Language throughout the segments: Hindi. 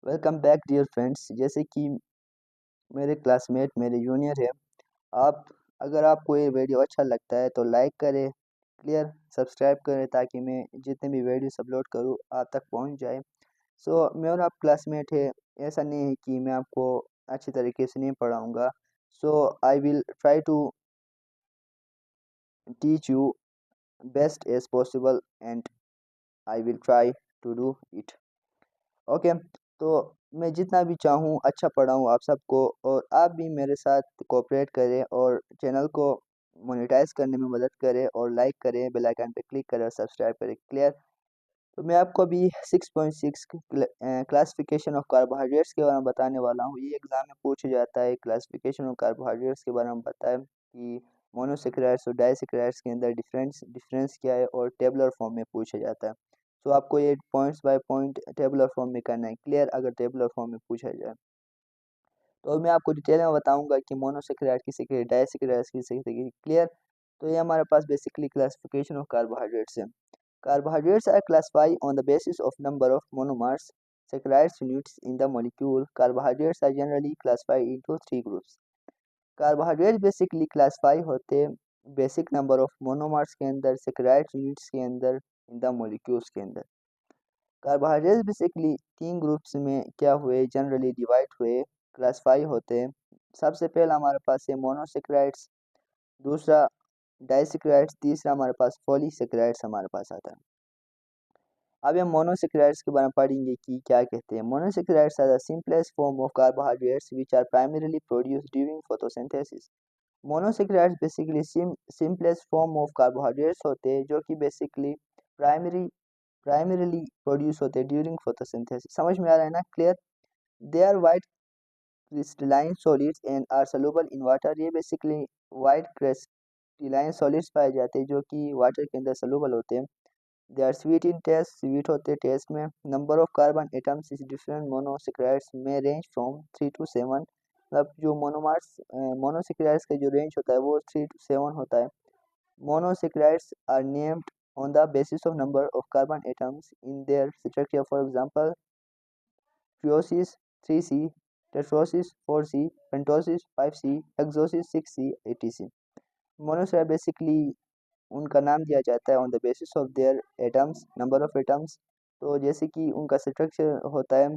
Welcome back dear friends. जैसे कि मेरे क्लासमेट मेरे जूनियर है, आप अगर आपको ये वीडियो अच्छा लगता है तो लाइक करें, क्लियर, सब्सक्राइब करें ताकि मैं जितने भी वीडियोस अपलोड करूँ आप तक पहुंच जाए। मेरा आप क्लासमेट है, ऐसा नहीं है कि मैं आपको अच्छी तरीके से नहीं पढ़ाऊँगा। I will try to teach you best as possible and I will try to do it. Okay, तो मैं जितना भी चाहूँ अच्छा पढ़ाऊँ आप सबको, और आप भी मेरे साथ कोऑपरेट करें और चैनल को मोनेटाइज करने में मदद करें और लाइक करें, बेल आइकन पे क्लिक करें और सब्सक्राइब करें, क्लियर। तो मैं आपको अभी 6.6 क्लासिफिकेशन ऑफ कार्बोहाइड्रेट्स के बारे में बताने वाला हूँ। ये एग्जाम में पूछा जाता है, क्लासिफिकेशन ऑफ कार्बोहाइड्रेट्स के बारे में बताएं कि मोनोसेक्राइड्स और डाइसेक्राइड्स के अंदर डिफरेंस क्या है, और टेबलर फॉर्म में पूछा जाता है। आपको ये points by point tabular form में करना है, क्लियर, अगर टेबलर फॉर्म में पूछा जाए। तो मैं आपको डिटेल में बताऊंगा कि मोनोसेक्राइड किसे कहते हैं, डाइसेक्राइड किसे कहते हैं, क्लियर। तो ये हमारे पास बेसिकली क्लासिफिकेशन ऑफ कार्बोहाइड्रेट्स है। Carbohydrates are classified on the basis of number of monomers, saccharides units in the molecule. Carbohydrates are generally classified into three groups. Carbohydrate basically classify होते हैं बेसिक नंबर ऑफ मोनोमर्स के अंदर, सैकराइड्स यूनिट्स के अंदर, इन द मॉलिक्यूल्स के अंदर। कार्बोहाइड्रेट्स बेसिकली तीन ग्रुप्स में क्या हुए, जनरली डिवाइड हुए, क्लासिफाई होते हैं। सबसे पहला हमारे पास है मोनोसेक्राइड्स, दूसरा डाइसेक्राइड्स, तीसरा हमारे पास पॉलीसेक्राइड्स हमारे पास आता है। अब हम मोनोसेक्राइड्स के बारे में पढ़ेंगे कि क्या कहते हैं। Monosaccharides are the simplest form of carbohydrates which are primarily produced during photosynthesis. Monosaccharides basically simplest form of carbohydrates होते हैं जो कि बेसिकली प्राइमरीली प्रोड्यूस होते हैं ड्यूरिंग फोटोसिंथेसिस। समझ में आ रहा है ना, clear. They are white crystalline solids and are soluble in water. ये बेसिकली वाइट क्रिस्टलाइन सॉलिड्स पाए जाते हैं जो कि वाटर के अंदर सॉल्युबल होते हैं। They are sweet in taste, sweet होते हैं टेस्ट में। Number of carbon atoms is different monosaccharides में रेंज फ्रॉम 3 to 7। मतलब जो मोनोसेक्राइड्स का जो रेंज होता है वो 3 to 7 होता है। Monosaccharides are named on the basis of number of carbon atoms in their structure. For example, triosis 3C, tetrosis 4C, pentosis 5C, hexosis 6C, etc. Monosaccharide basically उनका नाम दिया जाता है on the basis of their atoms, number of atoms. तो जैसे कि उनका स्ट्रक्चर होता है,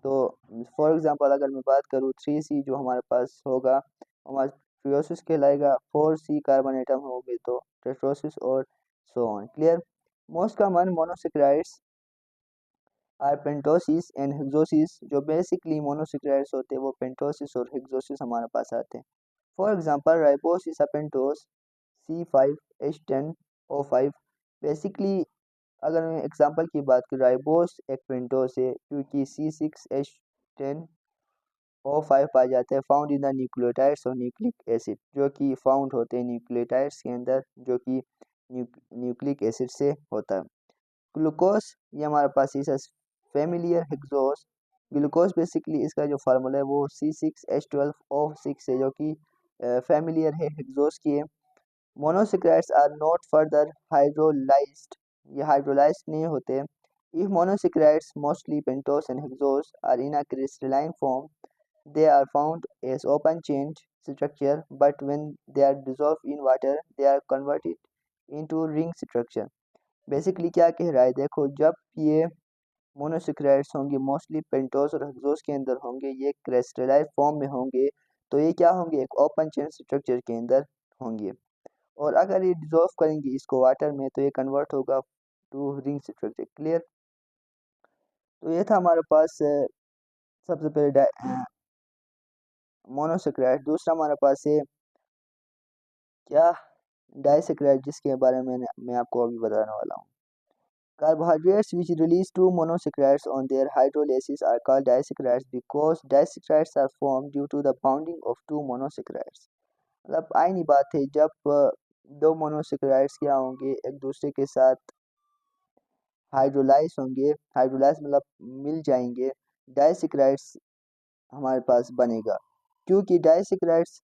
तो फॉर एग्जांपल अगर मैं बात करूँ 3C जो हमारे पास होगा, हमारा ट्रियोसिस कहलाएगा। 4C कार्बन एटम होंगे तो टेट्रोसिस, और so on, clear. Most common monosaccharides are pentoses and hexoses. जो बेसिकली मोनोसेक्राइड्स होते हैं वो पेंटोसिस और हेक्सोसिस हमारे पास आते हैं। For example ribose is a pentose C5H10O5। Basically अगर मैं एग्जांपल की बात करूँ, राइबोस एक पेंटोस है क्योंकि C6H10O5 पाया जाता है फाउंड इन द न्यूक्लियोटाइड्स और न्यूक्लिक एसिड, जो कि फाउंड होते हैं न्यूक्लियोटाइड्स के अंदर, जो कि न्यूक्लिक एसिड से होता है। ग्लूकोज, ये हमारे पास इस फेमिलियर हेक्सोस। ग्लूकोज बेसिकली इसका जो फार्मूला है वो C6H12O6 है, जो कि फेमिलियर है हेक्सोस की है। Monosaccharides are not further hydrolysed, ये हाइड्रोलाइज्ड नहीं होते। If monosaccharides mostly pentose and hexose are in a crystalline form, they are found as open chain structure, but when they are dissolved in water they are converted into ring structure। Basically क्या कह रहा है, देखो, जब ये मोनोसेक्राइड्स होंगे मोस्टली पेंटोस और हेक्सोस के अंदर होंगे, ये क्रिस्टलाइज फॉर्म में होंगे, तो ये क्या होंगे, एक ओपन चेन स्ट्रक्चर के अंदर होंगे। और अगर ये डिजोल्व करेंगे इसको वाटर में तो ये कन्वर्ट होगा टू रिंग स्ट्रक्चर, क्लियर। तो ये था हमारे पास सबसे पहले मोनोसेक्राइड। दूसरा हमारे पास है क्या, डाइसेक्राइड, जिसके बारे में मैं आपको अभी बताने वाला हूँ। Carbohydrates which release two monosaccharides on their hydrolysis are called disaccharides because disaccharides are formed due to the bonding of two monosaccharides। मतलब आईनी बात है, जब दो मोनोसेक्राइड्स क्या होंगे, एक दूसरे के साथ हाइड्रोलाइज होंगे, हाइड्रोलाइज मतलब मिल जाएंगे, डाइसेक्राइड्स हमारे पास बनेगा। क्योंकि डाइसेक्राइड्स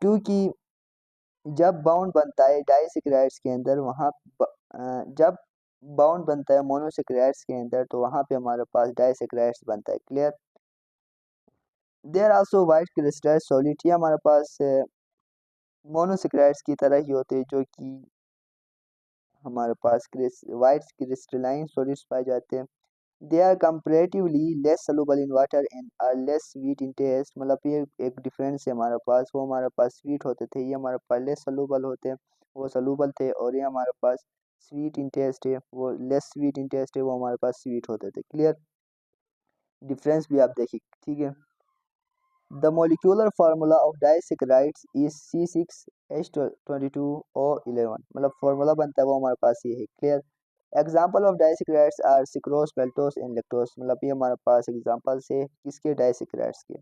क्योंकि जब बाउंड बनता है डाइसेक्राइड्स के अंदर, वहाँ जब बाउंड बनता है मोनोसेक्राइड्स के अंदर, तो वहाँ पे हमारे पास डाइसेक्राइड्स बनता है। Clear. There also white crystal solid, ये हमारे पास मोनोसेक्राइड्स की तरह ही होते हैं, जो कि हमारे पास वाइट क्रिस्टलाइन सॉलिड्स पाए जाते हैं। They are comparatively less soluble in water and are less sweet in taste, मतलब ये एक डिफरेंस है हमारे पास। वो हमारे पास स्वीट होते थे, ये हमारे पास लेस सॉल्युबल होते हैं, वो सॉल्युबल थे। और ये हमारे पास स्वीट इन टेस्ट है, वो लेस स्वीट इन टेस्ट है, वो हमारे पास स्वीट होते थे। क्लियर। डिफरेंस भी आप देखिए। ठीक है। The molecular formula of disaccharides is C6H22O11, मतलब फॉर्मूला बनता है वो हमारे पास ये है। Clear. Example of disaccharides are sucrose, maltose and lactose, मतलब ये हमारे पास एग्जाम्पल्स है किसके, डाइसेक्राइड्स के।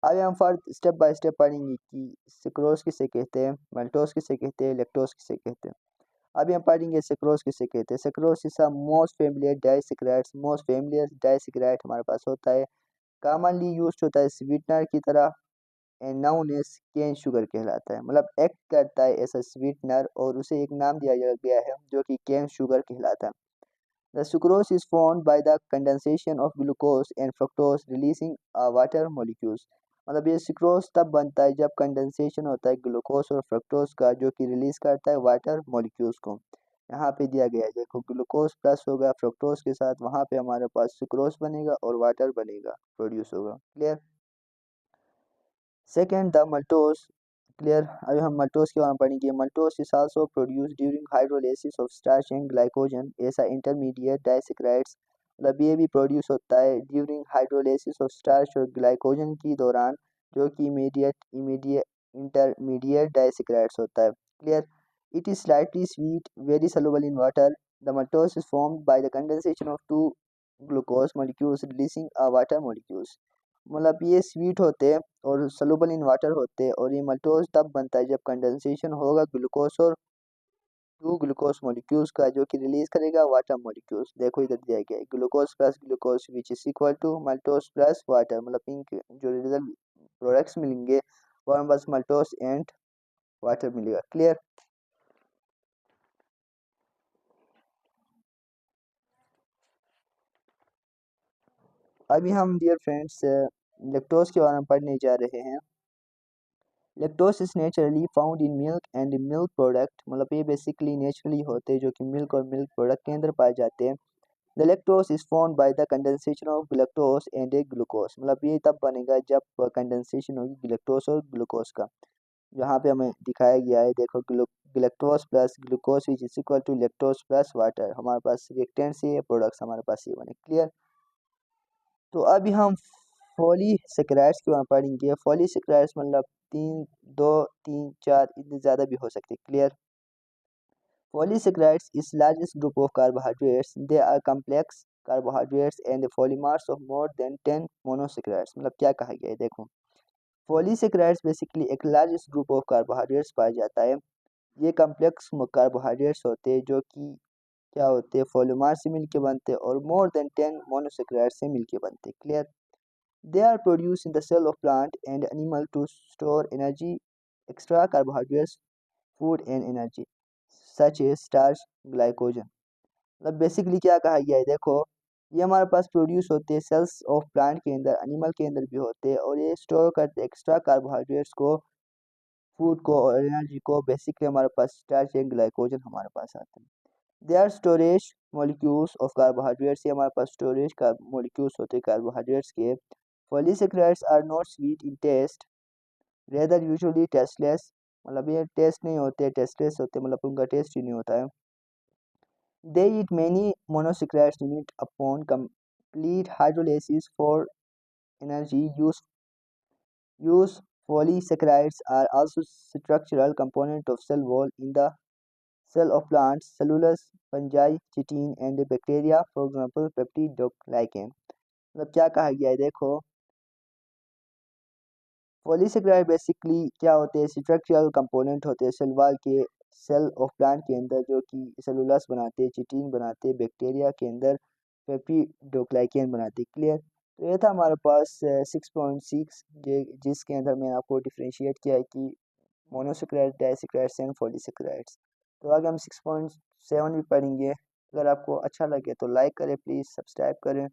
आगे हम फर्स्ट स्टेप बाय स्टेप पढ़ेंगे कि सिक्रोज किसे कहते हैं, मेल्टोस किसे कहते हैं, लैक्टोस किसे कहते हैं। अभी हम पढ़ेंगे सिक्रोज किसे कहते हैं। Sucrose is the most familiar disaccharides, most familiar disaccharide हमारे पास होता है, कॉमनली यूज्ड होता है स्वीटनर की तरह, and known as cane sugar कहलाता है, मतलब एक्ट करता है ऐसा स्वीटनर और उसे एक नाम दिया गया है जो कि केन शुगर कहलाता है। The sucrose is formed by the condensation of glucose and fructose releasing water molecules, मतलब ये सुक्रोज तब बनता है जब कंडेंसेशन होता है ग्लूकोज और फ्रक्टोज का, जो कि रिलीज करता है वाटर मॉलिक्यूल्स को। यहाँ पे दिया गया है, देखो ग्लूकोज प्लस होगा फ्रक्टोज के साथ, वहाँ पे हमारे पास सुक्रोज बनेगा और वाटर बनेगा, प्रोड्यूस होगा। Clear. Second the maltose। Clear. अभी हम maltose के बारे में पढ़ेंगे। maltose is also produced during hydrolysis of starch and glycogen ऐसा इंटरमीडिएट डाइसेक्राइड्स, मतलब ये भी प्रोड्यूस होता है ड्यूरिंग हाइड्रोलिसिस ऑफ स्टार्च और ग्लाइकोजन की दौरान, जो कि इमीडिएट इमीडिएट इंटरमीडिएट डाइसेक्राइड्स होता है। Clear. It is slightly sweet, very soluble in water. The maltose is formed by the condensation of two glucose molecules releasing a water molecules, मतलब ये स्वीट होते हैं और सलूबल इन वाटर होते हैं, और ये मल्टोज तब बनता है जब कंडेंसेशन होगा ग्लूकोज और टू ग्लूकोज मॉलिक्यूल्स का, जो कि रिलीज करेगा वाटर मॉलिक्यूल्स। देखो इधर दिया गया है glucose plus glucose which is equal to maltose plus water, मतलब इनके जो रिजल्ट प्रोडक्ट्स मिलेंगे वो हमें बस मल्टोज एंड वाटर मिलेगा। क्लियर। अभी हम डियर फ्रेंड्स लैक्टोज के बारे में पढ़ने जा रहे हैं। Lactose is naturally found in milk and milk product, मतलब ये बेसिकली नेचुरली होते हैं जो कि मिल्क और मिल्क प्रोडक्ट के अंदर पाए जाते हैं। The lactose is formed by the condensation of glucose and A glucose, मतलब ये तब बनेगा जब कंडेंसेशन होगी ग्लूकोज और ग्लूकोज का। यहाँ पे हमें दिखाया गया है, देखो glucose plus glucose which is equal to lactose plus water, हमारे पास रिएक्टेंट से प्रोडक्ट्स हमारे पास ये बने। क्लियर। तो अभी हम पॉलीसेकेराइड्स के बारे में पढ़ेंगे। पॉलीसेकेराइड्स मतलब तीन, दो, तीन, चार, इतने ज़्यादा भी हो सकते। Clear. Polysaccharides is largest group of carbohydrates. They are complex carbohydrates and the polymers of more than 10 monosaccharides, मतलब क्या कहा गया है देखो। पॉलीसेक्राइड्स बेसिकली एक लार्जेस्ट ग्रुप ऑफ कार्बोहाइड्रेट्स पाया जाता है। ये कम्प्लेक्स कार्बोहाइड्रेट्स होते हैं जो कि क्या होते हैं, पॉलीमर से मिलके बनते हैं और मोर देन 10 मोनोसेक्राइड्स से मिलके बनते हैं। Clear. They are produce in the cell of plant and animal to store energy, extra carbohydrates, food and energy such a starch, glycogen, मतलब बेसिकली क्या कहा गया है देखो, ये हमारे पास प्रोड्यूस होते हैं सेल्स ऑफ प्लांट के अंदर, एनिमल के अंदर भी होते हैं, और ये स्टोर करते हैं एक्स्ट्रा कार्बोहाइड्रेट्स को, फूड को और एनर्जी को। बेसिकली हमारे पास स्टार्च एंड ग्लाइकोजन हमारे पास आते हैं। They are storage molecules of carbohydrates, ये हमारे पास स्टोरेज का मॉलिक्यूल्स होते हैं कार्बोहाइड्रेट्स के। Polysaccharides are not sweet in taste, rather usually tasteless, मतलब ये टेस्ट नहीं होते, टेस्टलेस होते, मतलब उनका टेस्ट ही नहीं होता है। They eat many monosaccharides unit upon complete hydrolysis for energy use. Polysaccharides are also structural component of cell wall in the cell of plants, cellulose, fungi, chitin and bacteria, for example peptidoglycan। मतलब क्या कहा गया है देखो, पॉलीसेक्राइड बेसिकली क्या होते हैं, स्ट्रक्चरल कंपोनेंट होते हैं सेल वॉल के, सेल ऑफ प्लांट के अंदर, जो कि सेलुलस बनाते हैं, चिटिन बनाते हैं, बैक्टीरिया के अंदर पेप्टिडोग्लाइकेन बनाते हैं। क्लियर। तो ये था हमारे पास 6.6, जिसके अंदर मैंने आपको डिफ्रेंशिएट किया है कि मोनोसेक्राइड, डाइसेक्राइड्स एंड पॉलीसेक्राइड्स। तो आगे हम 6.7 भी पढ़ेंगे। अगर आपको अच्छा लगे तो लाइक करें प्लीज़, सब्सक्राइब करें।